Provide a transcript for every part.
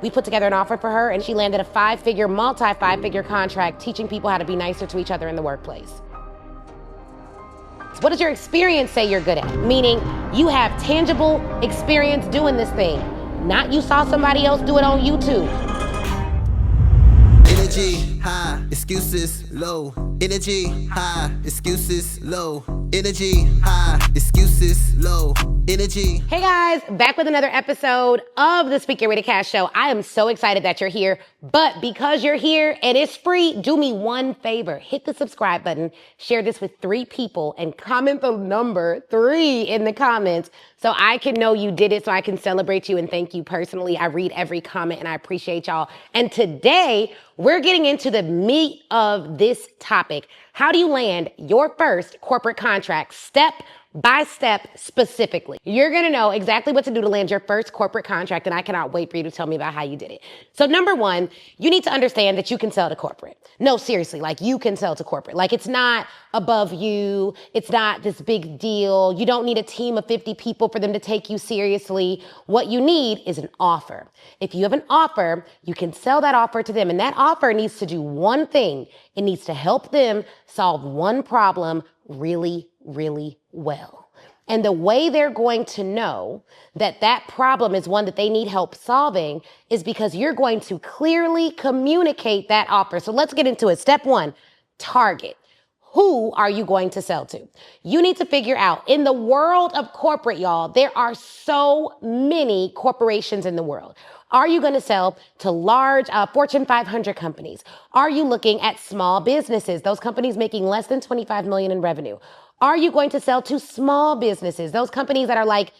We put together an offer for her and she landed a multi-five-figure contract teaching people how to be nicer to each other in the workplace. What does your experience say you're good at? Meaning you have tangible experience doing this thing. Not you saw somebody else do it on YouTube. Energy high, excuses low. Energy high, excuses low. Energy high, excuses low. Energy. Hey guys, back with another episode of the Speak Your Way to Cash show. I am so excited that you're here, but because you're here and it's free, do me one favor. Hit the subscribe button, share this with 3 people, and comment the number 3 in the comments so I can know you did it, so I can celebrate you and thank you personally. I read every comment and I appreciate y'all. And today, we're getting into the meat of this topic. How do you land your first corporate contract step by step specifically? You're gonna know exactly what to do to land your first corporate contract, and I cannot wait for you to tell me about how you did it. So number 1, you need to understand that you can sell to corporate. No, seriously, like you can sell to corporate. Like it's not above you. It's not this big deal. You don't need a team of 50 people for them to take you seriously. What you need is an offer. If you have an offer, you can sell that offer to them, and that offer needs to do one thing. It needs to help them solve one problem really well. And the way they're going to know that that problem is one that they need help solving is because you're going to clearly communicate that offer. So let's get into it. Step 1, target. Who are you going to sell to? You need to figure out, in the world of corporate, y'all, there are so many corporations in the world. Are you going to sell to large Fortune 500 companies? Are you looking at small businesses, those companies making less than 25 million in revenue? Are you going to sell to small businesses, those companies that are like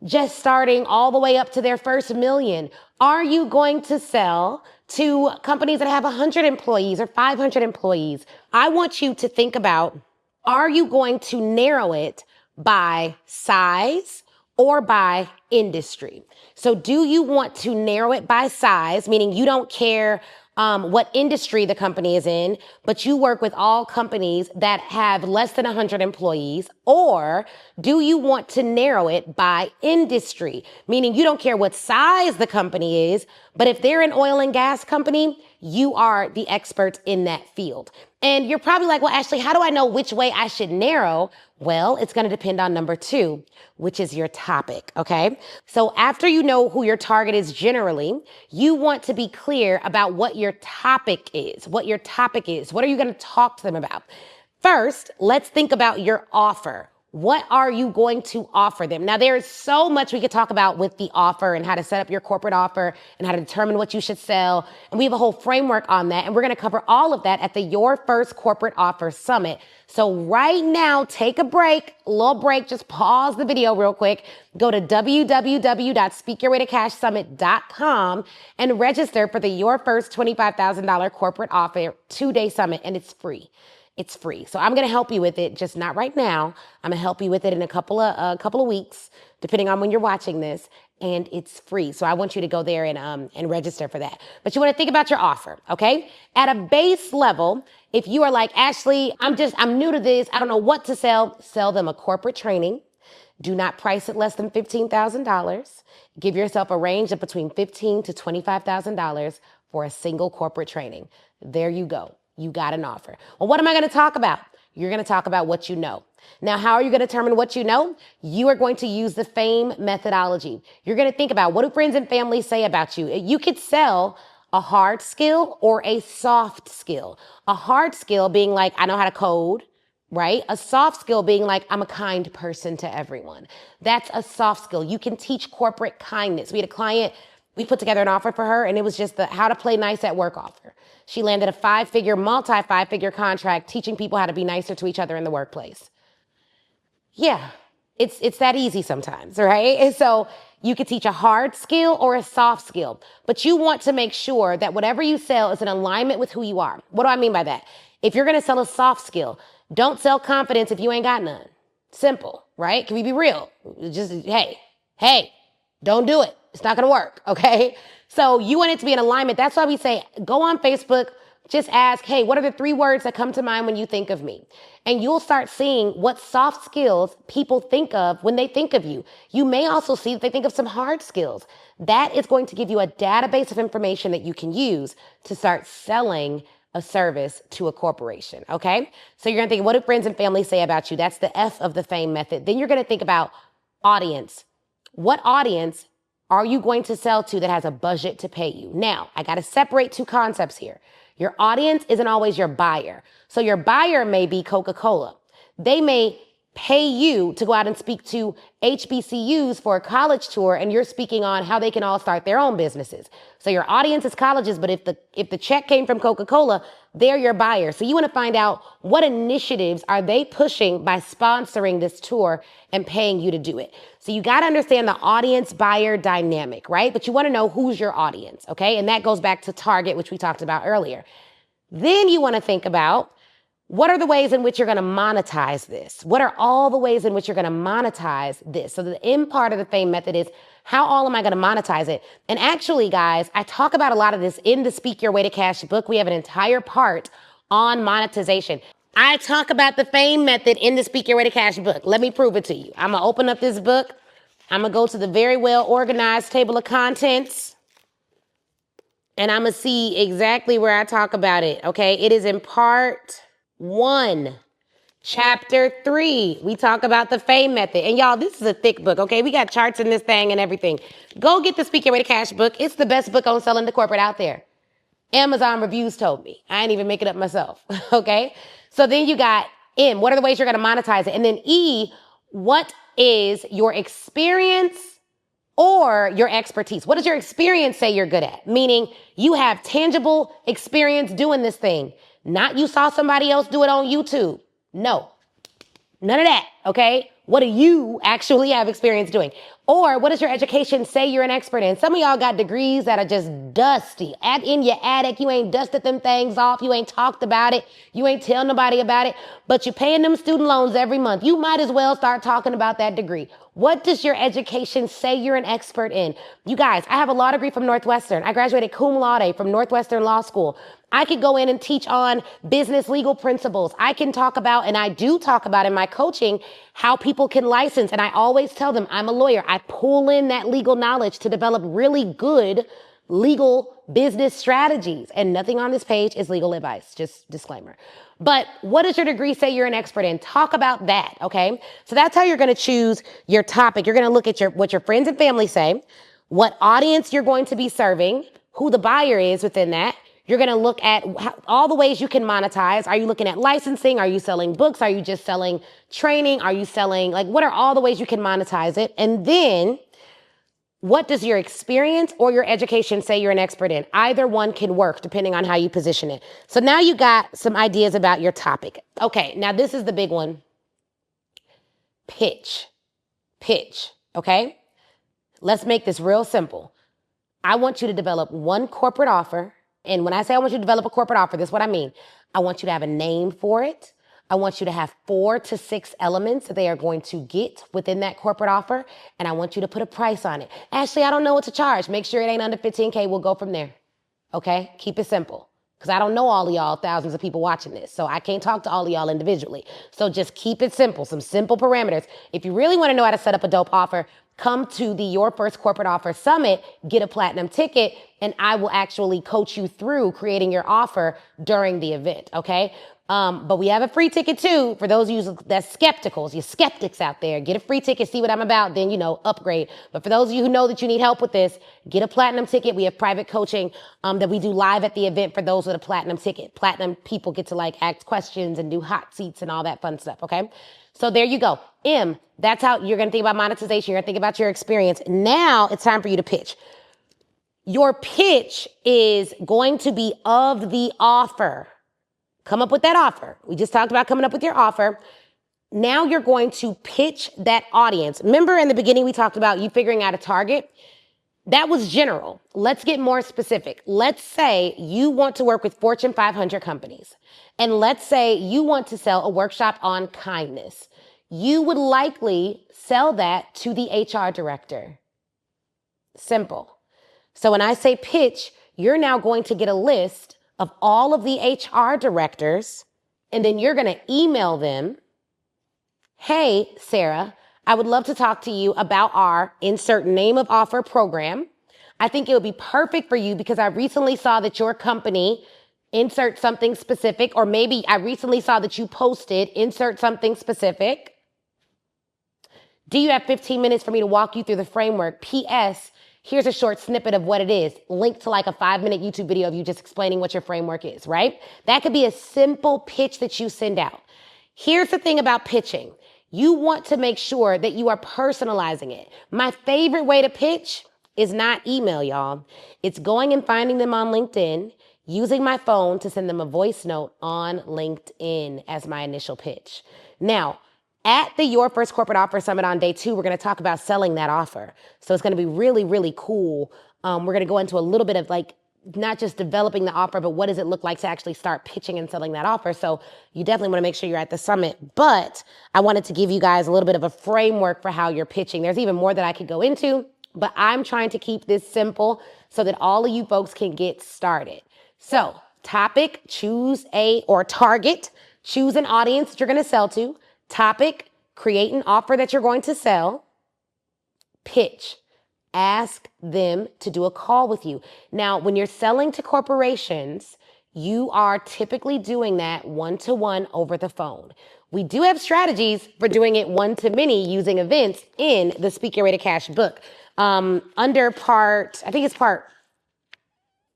just starting all the way up to their first million? Are you going to sell to companies that have 100 employees or 500 employees? I want you to think about, are you going to narrow it by size or by industry? So do you want to narrow it by size, meaning you don't care what industry the company is in, but you work with all companies that have less than 100 employees? Or do you want to narrow it by industry, meaning you don't care what size the company is, but if they're an oil and gas company, you are the expert in that field? And you're probably like, well, Ashley, how do I know which way I should narrow? Well, it's going to depend on number 2, which is your topic, okay? So after you know who your target is generally, you want to be clear about what your topic is. What your topic is. What are you going to talk to them about? First, let's think about your offer. What are you going to offer them? Now, there is so much we could talk about with the offer and how to set up your corporate offer and how to determine what you should sell. And we have a whole framework on that. And we're going to cover all of that at the Your First Corporate Offer Summit. So right now, take a break, a little break. Just pause the video real quick. Go to www.speakyourwaytocashsummit.com and register for the Your First $25,000 Corporate Offer 2-day summit. And it's free. It's free. So I'm going to help you with it, just not right now. I'm going to help you with it in a couple of weeks, depending on when you're watching this, and it's free. So I want you to go there and register for that. But you want to think about your offer, okay? At a base level, if you are like, Ashley, I'm new to this, I don't know what to sell them a corporate training. Do not price it less than $15,000. Give yourself a range of between $15,000 to $25,000 for a single corporate training. There you go. You got an offer. Well, what am I going to talk about? You're going to talk about what you know. Now, how are you going to determine what you know? You are going to use the FAME methodology. You're going to think about, what do friends and family say about you? You could sell a hard skill or a soft skill. A hard skill being like, I know how to code, right? A soft skill being like, I'm a kind person to everyone. That's a soft skill. You can teach corporate kindness. We had a client, we put together an offer for her, and it was just the how to play nice at work offer. She landed a multi-five-figure contract teaching people how to be nicer to each other in the workplace. Yeah, it's that easy sometimes, right? And so you could teach a hard skill or a soft skill, but you want to make sure that whatever you sell is in alignment with who you are. What do I mean by that? If you're going to sell a soft skill, don't sell confidence if you ain't got none. Simple, right? Can we be real? Just, hey, don't do it. It's not going to work, okay? So you want it to be in alignment. That's why we say, go on Facebook, Just ask, hey, what are the 3 words that come to mind when you think of me? And you'll start seeing what soft skills people think of when they think of you. You may also see that they think of some hard skills. That is going to give you a database of information that you can use to start selling a service to a corporation, okay? So you're gonna think, what do friends and family say about you? That's the F of the FAME method. Then you're gonna think about audience. What audience are you going to sell to that has a budget to pay you? Now, I gotta separate 2 concepts here. Your audience isn't always your buyer. So your buyer may be Coca-Cola. They may pay you to go out and speak to HBCUs for a college tour, and you're speaking on how they can all start their own businesses. So your audience is colleges, but if the check came from Coca-Cola, they're your buyer. So you want to find out what initiatives are they pushing by sponsoring this tour and paying you to do it. So you got to understand the audience buyer dynamic, right? But you want to know who's your audience, okay? And that goes back to target, which we talked about earlier. Then you want to think about, what are the ways in which you're going to monetize this? What are all the ways in which you're going to monetize this? So the M part of the FAME method is, how all am I going to monetize it? And actually, guys, I talk about a lot of this in the Speak Your Way to Cash book. We have an entire part on monetization. I talk about the FAME method in the Speak Your Way to Cash book. Let me prove it to you. I'm going to open up this book. I'm going to go to the very well organized table of contents. And I'm going to see exactly where I talk about it. Okay, it is in part 1, chapter 3. We talk about the FAME method. And y'all, this is a thick book, okay? We got charts in this thing and everything. Go get the Speak Your Way to Cash book. It's the best book on selling to corporate out there. Amazon reviews told me. I ain't even make it up myself, okay? So then you got M, what are the ways you're going to monetize it? And then E, what is your experience or your expertise? What does your experience say you're good at? Meaning you have tangible experience doing this thing. Not you saw somebody else do it on YouTube. No, none of that, okay? What do you actually have experience doing? Or what does your education say you're an expert in? Some of y'all got degrees that are just dusty. In your attic, you ain't dusted them things off. You ain't talked about it. You ain't tell nobody about it, but you're paying them student loans every month. You might as well start talking about that degree. What does your education say you're an expert in? You guys, I have a law degree from Northwestern. I graduated cum laude from Northwestern Law School. I could go in and teach on business legal principles. I can talk about, and I do talk about in my coaching, how people can license. And I always tell them I'm a lawyer. I pull in that legal knowledge to develop really good legal business strategies. And nothing on this page is legal advice, just disclaimer. But what does your degree say you're an expert in? Talk about that, okay? So that's how you're going to choose your topic. You're going to look at what your friends and family say, what audience you're going to be serving, who the buyer is within that. You're going to look at all the ways you can monetize. Are you looking at licensing? Are you selling books? Are you just selling training? Are you selling, what are all the ways you can monetize it? And then what does your experience or your education say you're an expert in? Either one can work depending on how you position it. So now you got some ideas about your topic. Okay, now this is the big one. Pitch, okay? Let's make this real simple. I want you to develop one corporate offer. And when I say I want you to develop a corporate offer, this is what I mean. I want you to have a name for it. I want you to have 4 to 6 elements that they are going to get within that corporate offer. And I want you to put a price on it. Ashley, I don't know what to charge. Make sure it ain't under 15K. We'll go from there. Okay? Keep it simple. Because I don't know all of y'all, thousands of people watching this. So I can't talk to all of y'all individually. So just keep it simple. Some simple parameters. If you really want to know how to set up a dope offer, come to the Your First Corporate Offer Summit, get a platinum ticket, and I will actually coach you through creating your offer during the event, okay? But we have a free ticket too for those of you that's skepticals, you skeptics out there. Get a free ticket, see what I'm about, then, upgrade. But for those of you who know that you need help with this, get a platinum ticket. We have private coaching that we do live at the event for those with a platinum ticket. Platinum people get to ask questions and do hot seats and all that fun stuff, okay? So there you go. M, that's how you're going to think about monetization. You're going to think about your experience. Now it's time for you to pitch. Your pitch is going to be of the offer. Come up with that offer. We just talked about coming up with your offer. Now you're going to pitch that audience. Remember in the beginning we talked about you figuring out a target? That was general. Let's get more specific. Let's say you want to work with Fortune 500 companies. And let's say you want to sell a workshop on kindness. You would likely sell that to the HR director. Simple. So when I say pitch, you're now going to get a list of all of the HR directors, and then you're going to email them, hey, Sarah, I would love to talk to you about our insert name of offer program. I think it would be perfect for you because I recently saw that your company insert something specific, or maybe I recently saw that you posted insert something specific. Do you have 15 minutes for me to walk you through the framework? P.S. Here's a short snippet of what it is, linked to like a 5-minute YouTube video of you just explaining what your framework is, right? That could be a simple pitch that you send out. Here's the thing about pitching. You want to make sure that you are personalizing it. My favorite way to pitch is not email, y'all. It's going and finding them on LinkedIn, using my phone to send them a voice note on LinkedIn as my initial pitch. Now, at the Your First Corporate Offer Summit on day 2, we're going to talk about selling that offer. So it's going to be really, really cool. We're going to go into a little bit of like, not just developing the offer, but what does it look like to actually start pitching and selling that offer? So you definitely want to make sure you're at the summit. But I wanted to give you guys a little bit of a framework for how you're pitching. There's even more that I could go into, but I'm trying to keep this simple so that all of you folks can get started. So topic, choose target, choose an audience that you're going to sell to. Topic, create an offer that you're going to sell. Pitch, ask them to do a call with you. Now, when you're selling to corporations, you are typically doing that one-to-one over the phone. We do have strategies for doing it one-to-many using events in the Speak Your Way to Cash book. Under part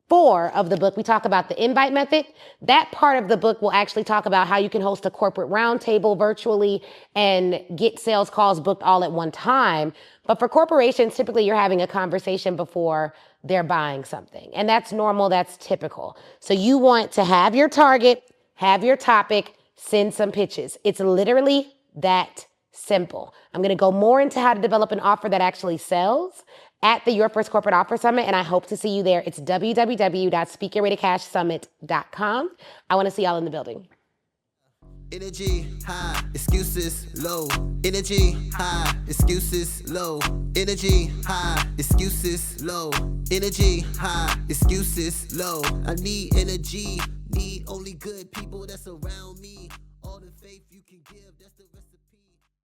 4 of the book, we talk about the invite method. That part of the book will actually talk about how you can host a corporate roundtable virtually and get sales calls booked all at one time. But for corporations, typically you're having a conversation before they're buying something. And that's normal, that's typical. So you want to have your target, have your topic, send some pitches. It's literally that simple. I'm going to go more into how to develop an offer that actually sells at the Your First Corporate Offer Summit, and I hope to see you there. It's www.speakyourwaytocashsummit.com. I want to see y'all in the building. Energy high, excuses low. Energy high, excuses low. Energy high, excuses low. Energy high, excuses low. I need energy, need only good people that's around me. All the faith you can give, that's the recipe.